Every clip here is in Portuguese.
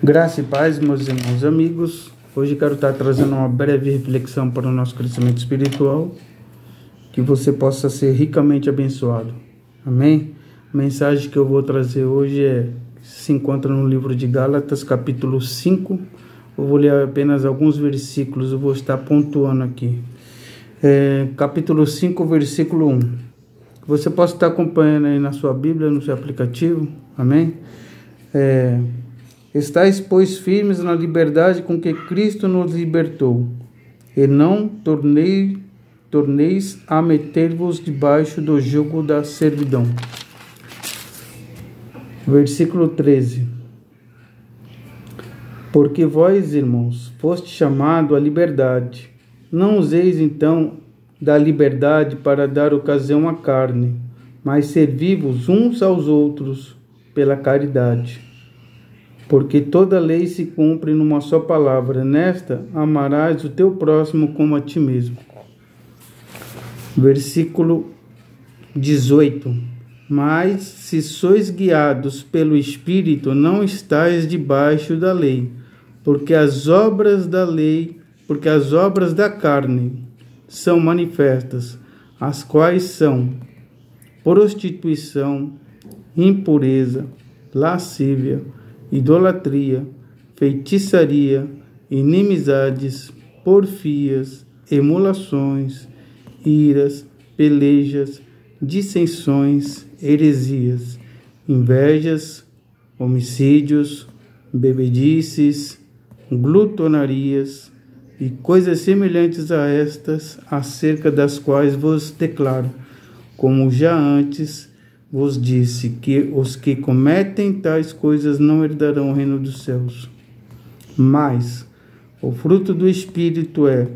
Graça e paz, meus irmãos e amigos. Hoje quero estar trazendo uma breve reflexão para o nosso crescimento espiritual, que você possa ser ricamente abençoado. Amém? A mensagem que eu vou trazer hoje se encontra no livro de Gálatas, capítulo 5. Eu vou ler apenas alguns versículos, eu vou estar pontuando aqui. Capítulo 5, versículo 1. Você pode estar acompanhando aí na sua Bíblia, no seu aplicativo. Amém? Estais, pois, firmes na liberdade com que Cristo nos libertou, e não torneis a meter-vos debaixo do jugo da servidão. Versículo 13. Porque vós, irmãos, foste chamado à liberdade. Não useis, então, da liberdade para dar ocasião à carne, mas servi-vos uns aos outros pela caridade. Porque toda lei se cumpre numa só palavra: nesta, amarás o teu próximo como a ti mesmo. Versículo 18. Mas se sois guiados pelo Espírito, não estáis debaixo da lei, porque as obras da carne são manifestas, as quais são prostituição, impureza, lascívia, idolatria, feitiçaria, inimizades, porfias, emulações, iras, pelejas, dissensões, heresias, invejas, homicídios, bebedices, glutonarias e coisas semelhantes a estas, acerca das quais vos declaro, como já antes vos disse, que os que cometem tais coisas não herdarão o reino dos céus. Mas o fruto do Espírito é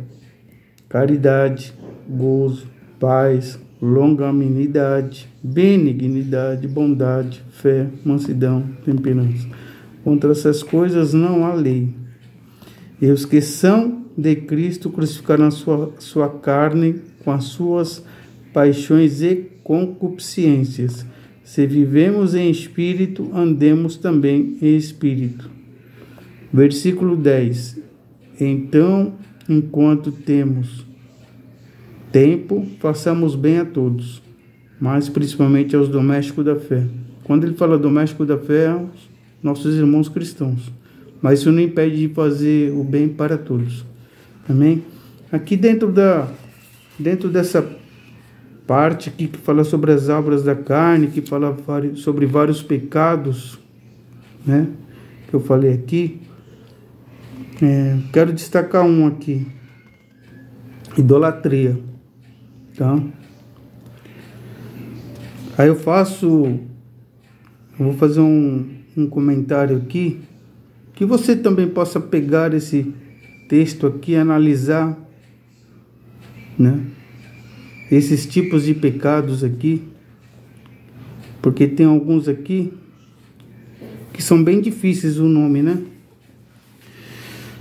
caridade, gozo, paz, longanimidade, benignidade, bondade, fé, mansidão, temperança. Contra essas coisas não há lei. E os que são de Cristo crucificaram a sua carne com as suas paixões e concupiscências. Se vivemos em espírito, andemos também em espírito. Versículo 10. Então, enquanto temos tempo, façamos bem a todos, mas principalmente aos domésticos da fé. Quando ele fala doméstico da fé, aos nossos irmãos cristãos. Mas isso não impede de fazer o bem para todos. Amém? Aqui dentro dessa parte aqui que fala sobre as obras da carne, que fala sobre vários pecados, né, que eu falei aqui, quero destacar um aqui: idolatria, tá? Aí eu vou fazer um comentário aqui, que você também possa pegar esse texto aqui e analisar, né, esses tipos de pecados aqui, porque tem alguns aqui que são bem difíceis o nome, né?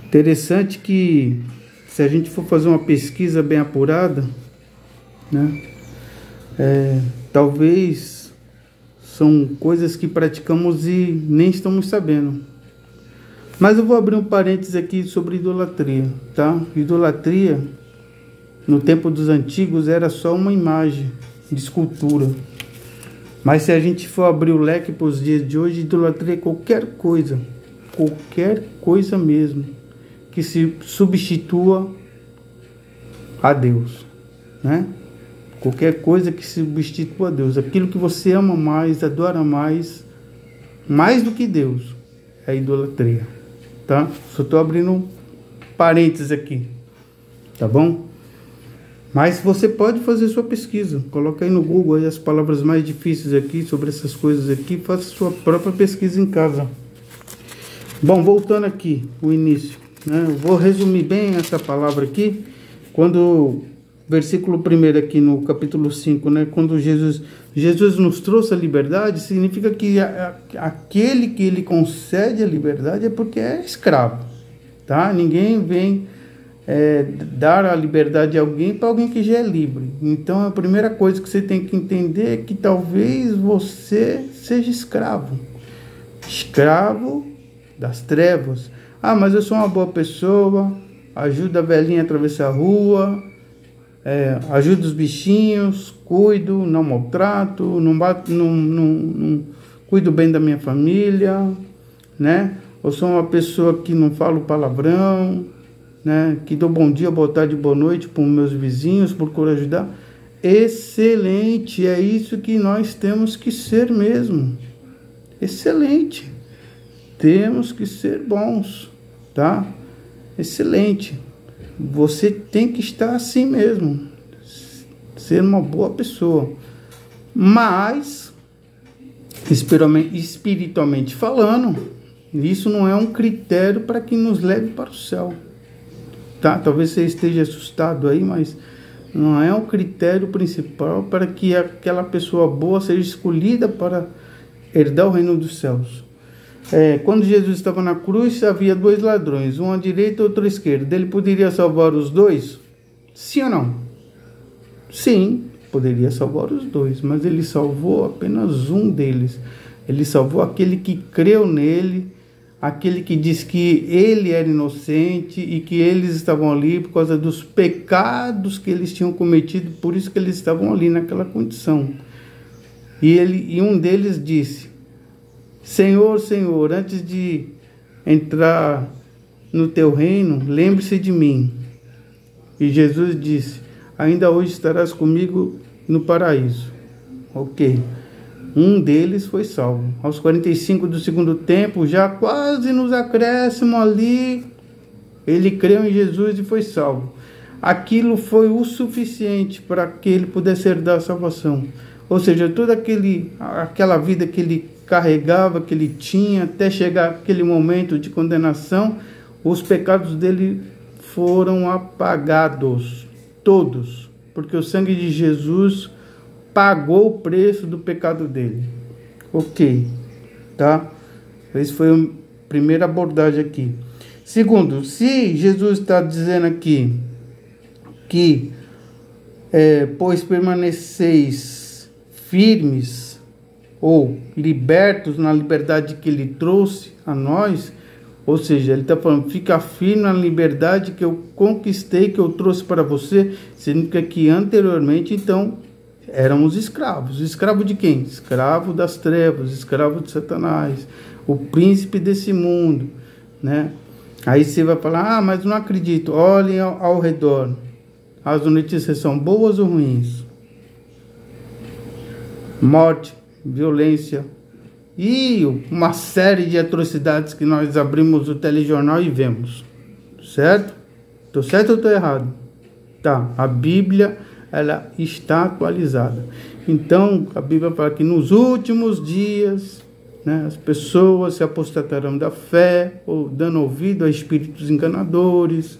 Interessante que, se a gente for fazer uma pesquisa bem apurada, né, talvez são coisas que praticamos e nem estamos sabendo. Mas eu vou abrir um parênteses aqui sobre idolatria, tá? Idolatria, no tempo dos antigos, era só uma imagem de escultura. Mas se a gente for abrir o leque para os dias de hoje, idolatria é qualquer coisa mesmo, que se substitua a Deus, né? Qualquer coisa que se substitua a Deus. Aquilo que você ama mais, adora mais do que Deus, é idolatria, tá? Só estou abrindo parênteses aqui, tá bom? Mas você pode fazer sua pesquisa. Coloca aí no Google aí as palavras mais difíceis aqui sobre essas coisas aqui. Faça sua própria pesquisa em casa. Bom, voltando aqui, o início, né? Eu vou resumir bem essa palavra aqui. Quando, versículo 1 aqui no capítulo 5, né? Quando Jesus nos trouxe a liberdade, significa que aquele que ele concede a liberdade é porque é escravo, tá? Ninguém vem dar a liberdade a alguém para alguém que já é livre. Então a primeira coisa que você tem que entender é que talvez você seja escravo das trevas. Ah, mas eu sou uma boa pessoa, ajudo a velhinha a atravessar a rua, ajudo os bichinhos, cuido, não maltrato, não cuido bem da minha família, né? Eu sou uma pessoa que não falo palavrão, né? Que dou bom dia, boa tarde, boa noite para os meus vizinhos, procuro ajudar. Excelente, é isso que nós temos que ser mesmo. Excelente. Temos que ser bons, tá? Excelente. Você tem que estar assim mesmo, ser uma boa pessoa. Mas, espiritualmente falando, isso não é um critério para que nos leve para o céu, tá? Talvez você esteja assustado aí, mas não é o critério principal para que aquela pessoa boa seja escolhida para herdar o reino dos céus. Quando Jesus estava na cruz, havia 2 ladrões, um à direita e outro à esquerda. Ele poderia salvar os 2? Sim ou não? Sim, poderia salvar os 2, mas ele salvou apenas um deles. Ele salvou aquele que creu nele, aquele que disse que ele era inocente e que eles estavam ali por causa dos pecados que eles tinham cometido, por isso que eles estavam ali naquela condição. E um deles disse: Senhor, Senhor, antes de entrar no teu reino, lembre-se de mim. E Jesus disse: ainda hoje estarás comigo no paraíso. Ok. Um deles foi salvo. Aos 45 do segundo tempo, já quase nos acréscimos ali, ele creu em Jesus e foi salvo. Aquilo foi o suficiente para que ele pudesse herdar a salvação. Ou seja, toda aquela vida que ele carregava, que ele tinha, até chegar aquele momento de condenação, os pecados dele foram apagados, todos, porque o sangue de Jesus pagou o preço do pecado dele. Ok, tá? Essa foi a primeira abordagem aqui. Segundo, se Jesus está dizendo aqui que pois permaneceis firmes ou libertos na liberdade que ele trouxe a nós, ou seja, ele está falando, fica firme na liberdade que eu conquistei, que eu trouxe para você, sendo que anteriormente, então, éramos escravos. Escravo de quem? Escravo das trevas, escravo de Satanás, o príncipe desse mundo, né? Aí você vai falar, mas não acredito. Olhem ao redor. As notícias são boas ou ruins? Morte, violência e uma série de atrocidades que nós abrimos o telejornal e vemos. Certo? Estou certo ou estou errado? Tá, a Bíblia, ela está atualizada. Então, a Bíblia fala que nos últimos dias, né, as pessoas se apostatarão da fé, ou dando ouvido a espíritos enganadores,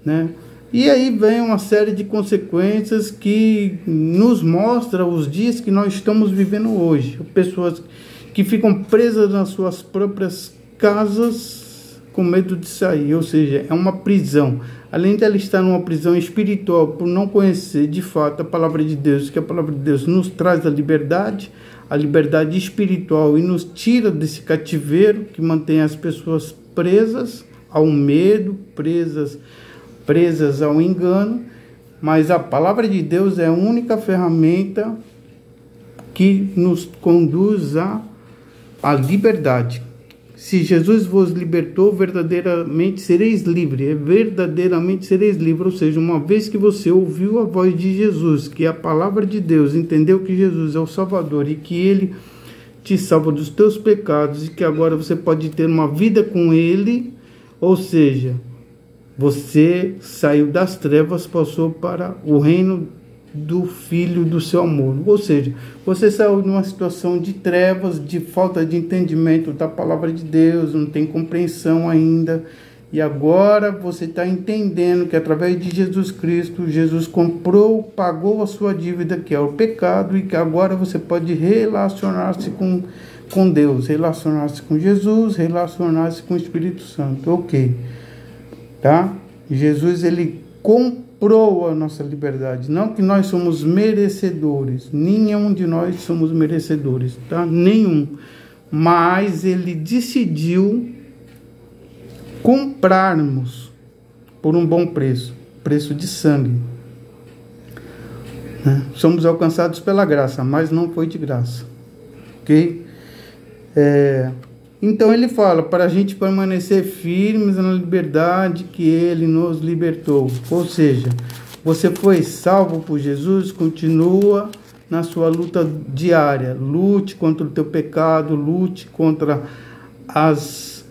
né? E aí vem uma série de consequências que nos mostra os dias que nós estamos vivendo hoje. Pessoas que ficam presas nas suas próprias casas com medo de sair, ou seja, é uma prisão. Além de ela estar numa prisão espiritual por não conhecer de fato a palavra de Deus, que a palavra de Deus nos traz a liberdade espiritual e nos tira desse cativeiro que mantém as pessoas presas ao medo, presas ao engano, mas a palavra de Deus é a única ferramenta que nos conduz à liberdade. Se Jesus vos libertou, verdadeiramente sereis livres. Verdadeiramente sereis livres. Ou seja, uma vez que você ouviu a voz de Jesus, que é a palavra de Deus, entendeu que Jesus é o Salvador e que Ele te salva dos teus pecados e que agora você pode ter uma vida com Ele, ou seja, você saiu das trevas, passou para o reino do Filho do seu amor. Ou seja, você saiu de uma situação de trevas, de falta de entendimento da palavra de Deus, não tem compreensão ainda. E agora você está entendendo que através de Jesus Cristo, Jesus pagou a sua dívida, que é o pecado, e que agora você pode relacionar-se com Deus, relacionar-se com Jesus, relacionar-se com o Espírito Santo. Ok. Tá? Jesus, ele comprou a nossa liberdade, não que nós somos merecedores, nenhum de nós somos merecedores, tá? Nenhum, mas ele decidiu comprarmos por um bom preço, preço de sangue. Somos alcançados pela graça, mas não foi de graça. Ok? Então ele fala para a gente permanecer firmes na liberdade que ele nos libertou. Ou seja, você foi salvo por Jesus, continua na sua luta diária. Lute contra o teu pecado, lute contra as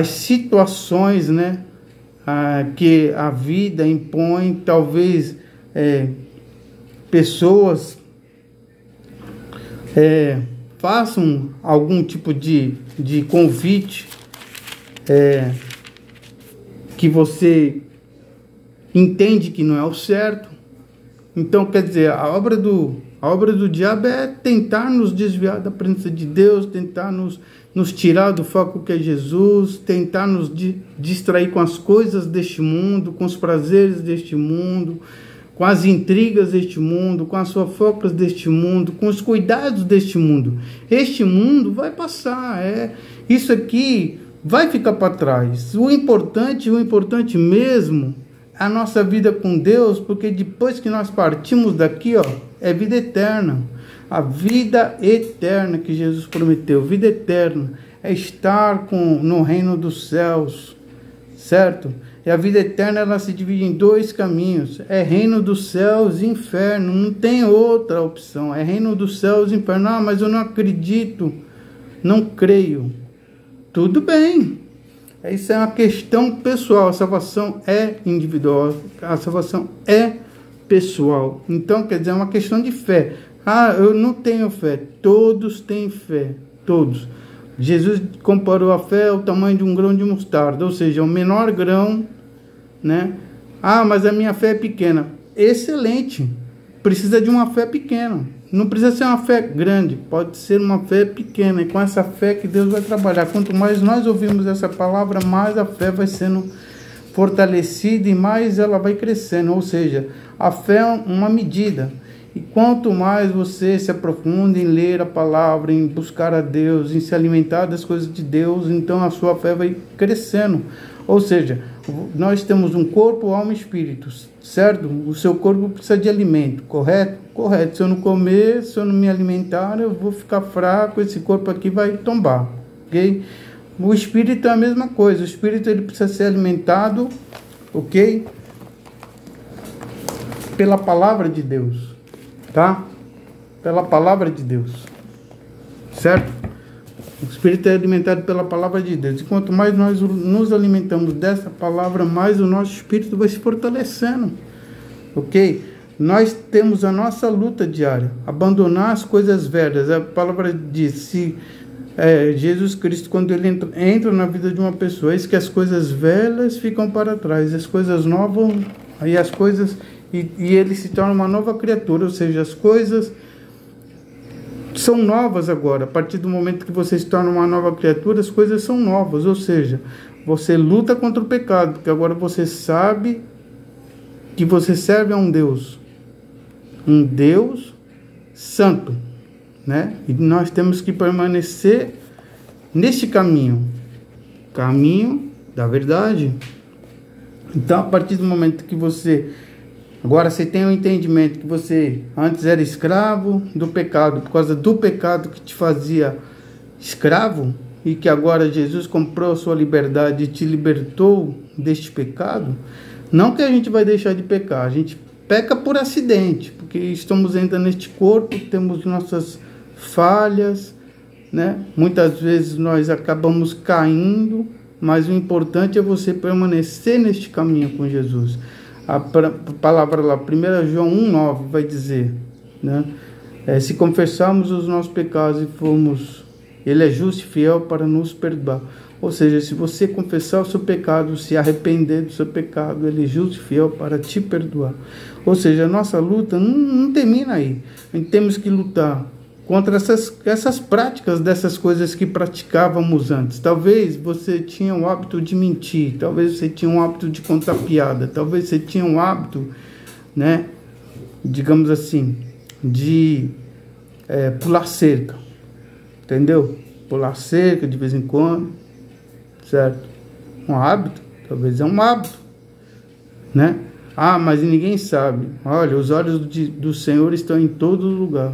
situações, né, que a vida impõe. Talvez pessoas façam algum tipo de convite que você entende que não é o certo. Então, quer dizer, a obra do diabo é tentar nos desviar da presença de Deus, tentar nos tirar do foco que é Jesus, tentar nos distrair com as coisas deste mundo, com os prazeres deste mundo, com as intrigas deste mundo, com as fofocas deste mundo, com os cuidados deste mundo. Este mundo vai passar, isso aqui vai ficar para trás. O importante mesmo é a nossa vida com Deus, porque depois que nós partimos daqui, é vida eterna. A vida eterna que Jesus prometeu, vida eterna, é estar no reino dos céus, certo? E a vida eterna, ela se divide em dois caminhos. É reino dos céus e inferno. Não tem outra opção. É reino dos céus e inferno. Ah, mas eu não acredito. Não creio. Tudo bem. Isso é uma questão pessoal. A salvação é individual. A salvação é pessoal. Então, quer dizer, é uma questão de fé. Ah, eu não tenho fé. Todos têm fé. Todos. Jesus comparou a fé ao tamanho de um grão de mostarda, ou seja, o menor grão, né? Ah, mas a minha fé é pequena. Excelente. Precisa de uma fé pequena. Não precisa ser uma fé grande, pode ser uma fé pequena. E com essa fé que Deus vai trabalhar. Quanto mais nós ouvimos essa palavra, mais a fé vai sendo fortalecida e mais ela vai crescendo. Ou seja, a fé é uma medida. E quanto mais você se aprofunda em ler a palavra, em buscar a Deus, em se alimentar das coisas de Deus, então a sua fé vai crescendo. Ou seja, nós temos um corpo, alma e espírito, certo? O seu corpo precisa de alimento, correto? Correto. Se eu não comer, se eu não me alimentar, eu vou ficar fraco, esse corpo aqui vai tombar, ok? O espírito é a mesma coisa, o espírito ele precisa ser alimentado, ok? Pela palavra de Deus. Tá? Pela palavra de Deus, certo? O Espírito é alimentado pela palavra de Deus. E quanto mais nós nos alimentamos dessa palavra, mais o nosso Espírito vai se fortalecendo, ok? Nós temos a nossa luta diária, abandonar as coisas velhas. A palavra diz, Jesus Cristo, quando ele entra na vida de uma pessoa, diz que as coisas velhas ficam para trás, as coisas novas, aí as coisas... E ele se torna uma nova criatura, ou seja, as coisas são novas agora. A partir do momento que você se torna uma nova criatura, as coisas são novas, ou seja, você luta contra o pecado, porque agora você sabe que você serve a um Deus santo, né? E nós temos que permanecer neste caminho da verdade. Então, a partir do momento que você tem o entendimento que você antes era escravo do pecado, por causa do pecado que te fazia escravo, e que agora Jesus comprou a sua liberdade e te libertou deste pecado. Não que a gente vai deixar de pecar, a gente peca por acidente, porque estamos ainda neste corpo, temos nossas falhas, né? Muitas vezes nós acabamos caindo, mas o importante é você permanecer neste caminho com Jesus. A palavra lá, 1 João 1,9 vai dizer, né? Se confessarmos os nossos pecados e formos, ele é justo e fiel para nos perdoar. Ou seja, se você confessar o seu pecado, se arrepender do seu pecado, ele é justo e fiel para te perdoar. Ou seja, a nossa luta não termina aí. A gente temos que lutar contra essas práticas dessas coisas que praticávamos antes. Talvez você tinha o hábito de mentir, talvez você tinha o hábito de contar piada, talvez você tinha o hábito, né, digamos assim, de pular cerca, entendeu? Pular cerca de vez em quando, certo? Um hábito? Talvez é um hábito, né? Ah, mas ninguém sabe. Olha, os olhos do Senhor estão em todo lugar.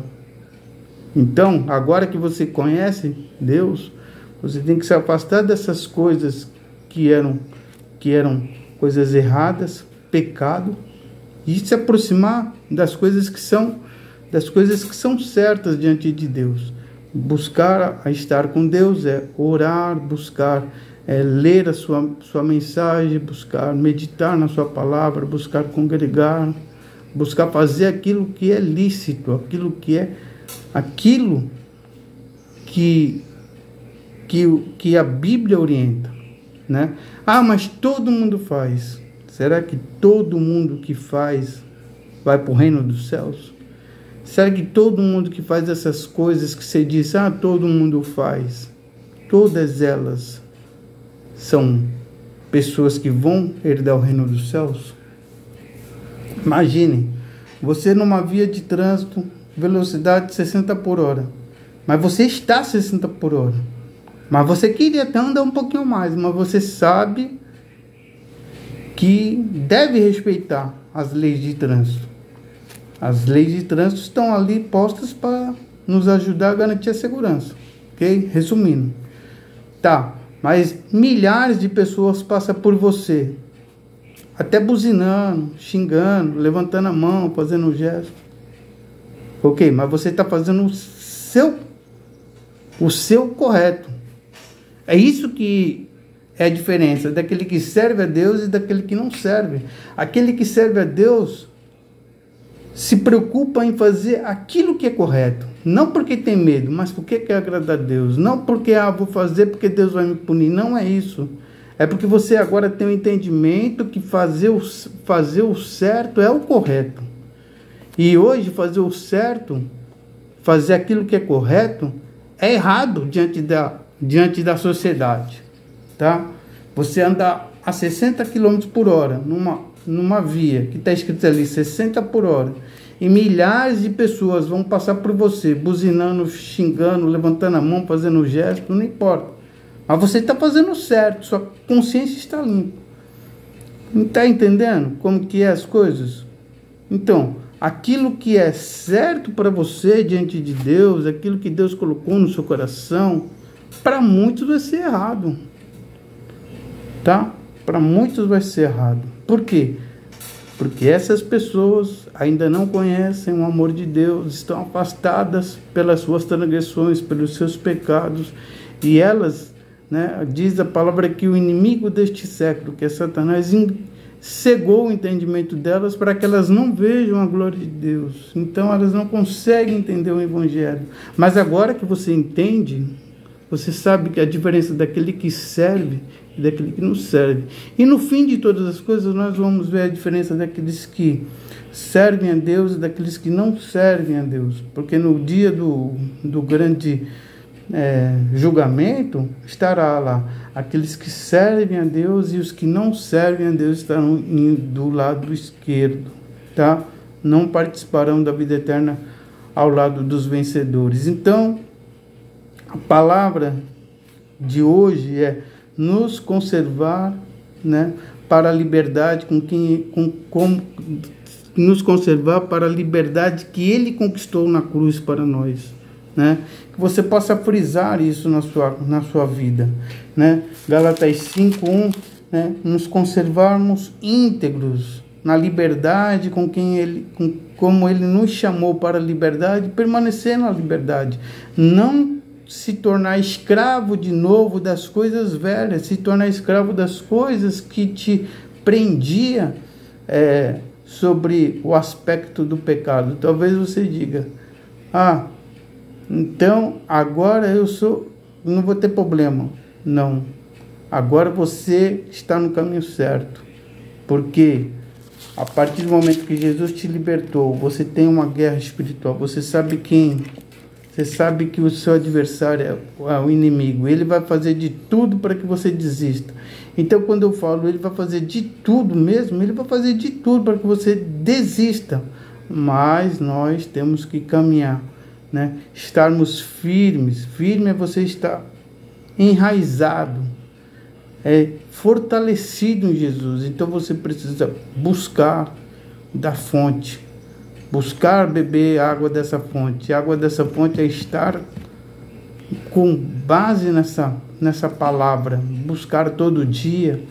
Então, agora que você conhece Deus, você tem que se afastar dessas coisas que eram coisas erradas, pecado, e se aproximar das coisas que são certas diante de Deus. Buscar a estar com Deus é orar, buscar ler a sua mensagem, buscar meditar na sua palavra, buscar congregar, buscar fazer aquilo que é lícito, aquilo que a Bíblia orienta, né? Ah, mas todo mundo faz. Será que todo mundo que faz vai para o reino dos céus? Será que todo mundo que faz essas coisas que você diz, todo mundo faz, todas elas são pessoas que vão herdar o reino dos céus? Imagine, você numa via de trânsito, velocidade 60 por hora, mas você está 60 por hora, mas você queria até andar um pouquinho mais, mas você sabe que deve respeitar as leis de trânsito. As leis de trânsito estão ali postas para nos ajudar a garantir a segurança, ok? Resumindo, tá, mas milhares de pessoas passam por você, até buzinando, xingando, levantando a mão, fazendo um gesto, ok? Mas você está fazendo o seu correto. É isso que é a diferença daquele que serve a Deus e daquele que não serve. Aquele que serve a Deus se preocupa em fazer aquilo que é correto, não porque tem medo, mas porque quer agradar a Deus, não porque vou fazer porque Deus vai me punir, não é isso, é porque você agora tem o entendimento que fazer o certo é o correto, e hoje fazer o certo, fazer aquilo que é correto, é errado diante da sociedade, tá? Você anda a 60 km por hora numa via que está escrito ali 60 por hora, e milhares de pessoas vão passar por você, buzinando, xingando, levantando a mão, fazendo gesto, não importa. Mas você está fazendo certo, sua consciência está limpa. Não está entendendo como que é as coisas? Então, aquilo que é certo para você diante de Deus, aquilo que Deus colocou no seu coração, para muitos vai ser errado. Tá? Para muitos vai ser errado. Por quê? Porque essas pessoas ainda não conhecem o amor de Deus, estão afastadas pelas suas transgressões, pelos seus pecados, e elas, né, diz a palavra que o inimigo deste século, que é Satanás, cegou o entendimento delas para que elas não vejam a glória de Deus. Então elas não conseguem entender o Evangelho. Mas agora que você entende, você sabe que a diferença daquele que serve e daquele que não serve. E no fim de todas as coisas, nós vamos ver a diferença daqueles que servem a Deus e daqueles que não servem a Deus. Porque no dia do grande julgamento, estará lá aqueles que servem a Deus e os que não servem a Deus estarão do lado esquerdo, tá? Não participarão da vida eterna ao lado dos vencedores. Então, a palavra de hoje é nos conservar, né, para a liberdade nos conservar para a liberdade que Ele conquistou na cruz para nós, né? Que você possa frisar isso na sua vida, né? Gálatas 5:1, né? Nos conservarmos íntegros na liberdade como Ele nos chamou para a liberdade, permanecer na liberdade, não se tornar escravo de novo das coisas velhas, se tornar escravo das coisas que te prendia sobre o aspecto do pecado. Talvez você diga, então agora não vou ter problema. Não, agora você está no caminho certo, porque a partir do momento que Jesus te libertou, você tem uma guerra espiritual, você sabe que o seu adversário é o inimigo. Ele vai fazer de tudo para que você desista. Então, quando eu falo, ele vai fazer de tudo mesmo, ele vai fazer de tudo para que você desista. Mas nós temos que caminhar, né? Estarmos firmes. Firme é você estar enraizado. fortalecido em Jesus. Então você precisa buscar da fonte, buscar beber água dessa fonte. A água dessa fonte é estar com base nessa palavra, buscar todo dia,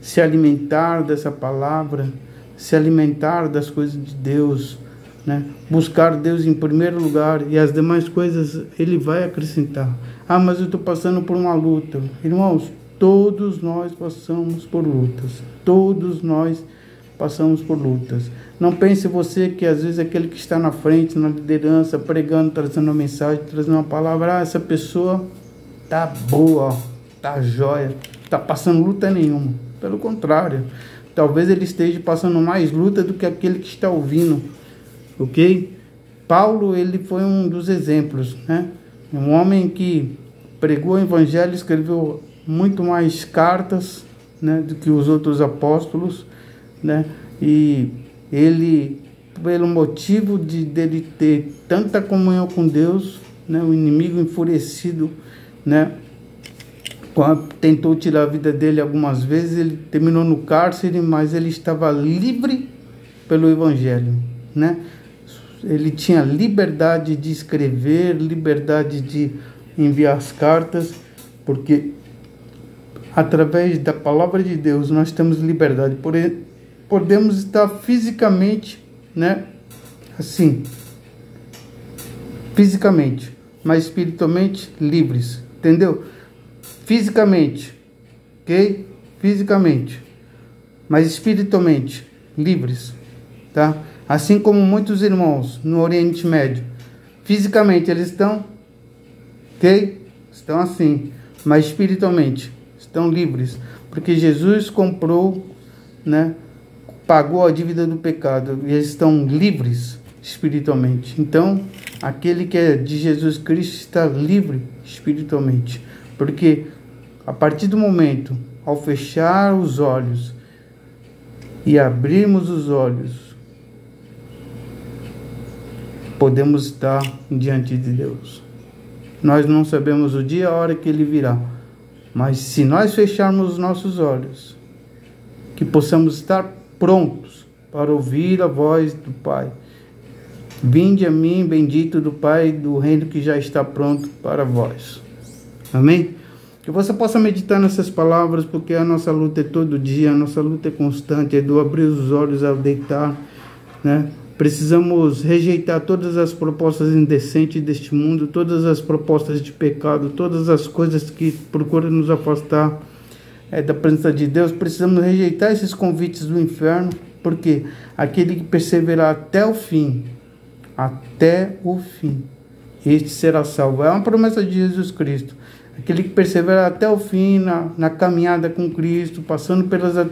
se alimentar dessa palavra, se alimentar das coisas de Deus, né? Buscar Deus em primeiro lugar, e as demais coisas Ele vai acrescentar. Ah, mas eu estou passando por uma luta. Irmãos, todos nós passamos por lutas. Todos nós passamos por lutas. Não pense você que às vezes aquele que está na frente, na liderança, pregando, trazendo uma mensagem, trazendo uma palavra, essa pessoa tá boa, tá jóia, tá passando luta nenhuma. Pelo contrário, talvez ele esteja passando mais luta do que aquele que está ouvindo, ok? Paulo, ele foi um dos exemplos, né? Um homem que pregou o evangelho, escreveu muito mais cartas, né, do que os outros apóstolos, né? E ele, pelo motivo dele ter tanta comunhão com Deus, né, o inimigo enfurecido, né, tentou tirar a vida dele algumas vezes, ele terminou no cárcere, mas ele estava livre pelo evangelho, né? Ele tinha liberdade de escrever, liberdade de enviar as cartas, porque através da palavra de Deus nós temos liberdade. Podemos estar fisicamente, né, assim, fisicamente, mas espiritualmente livres, entendeu? Fisicamente, ok? Fisicamente, mas espiritualmente livres, tá? Assim como muitos irmãos no Oriente Médio, fisicamente eles estão, ok? Estão assim, mas espiritualmente estão livres, porque Jesus comprou, né? Pagou a dívida do pecado e eles estão livres espiritualmente. Então, aquele que é de Jesus Cristo está livre espiritualmente, porque a partir do momento, ao fechar os olhos e abrirmos os olhos, podemos estar diante de Deus. Nós não sabemos o dia e a hora que Ele virá, mas se nós fecharmos os nossos olhos, que possamos estar prontos para ouvir a voz do Pai. Vinde a mim, bendito do Pai, do reino que já está pronto para vós. Amém? Que você possa meditar nessas palavras, porque a nossa luta é todo dia, a nossa luta é constante, é do abrir os olhos ao deitar, né? Precisamos rejeitar todas as propostas indecentes deste mundo, todas as propostas de pecado, todas as coisas que procuram nos afastar da presença de Deus. Precisamos rejeitar esses convites do inferno, porque aquele que perseverar até o fim, este será salvo. É uma promessa de Jesus Cristo. Aquele que perseverar até o fim na caminhada com Cristo, passando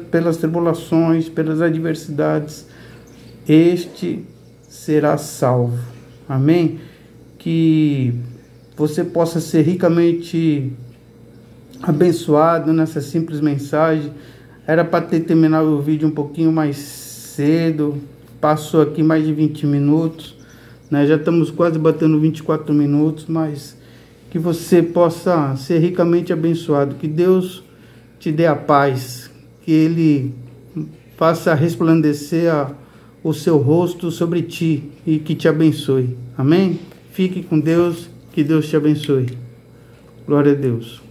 pelas tribulações, pelas adversidades, este será salvo. Amém? Que você possa ser ricamente abençoado nessa simples mensagem. Era para ter terminado o vídeo um pouquinho mais cedo, passou aqui mais de 20 minutos, né? Já estamos quase batendo 24 minutos, mas que você possa ser ricamente abençoado, que Deus te dê a paz, que Ele faça resplandecer o seu rosto sobre ti e que te abençoe. Amém? Fique com Deus, que Deus te abençoe. Glória a Deus.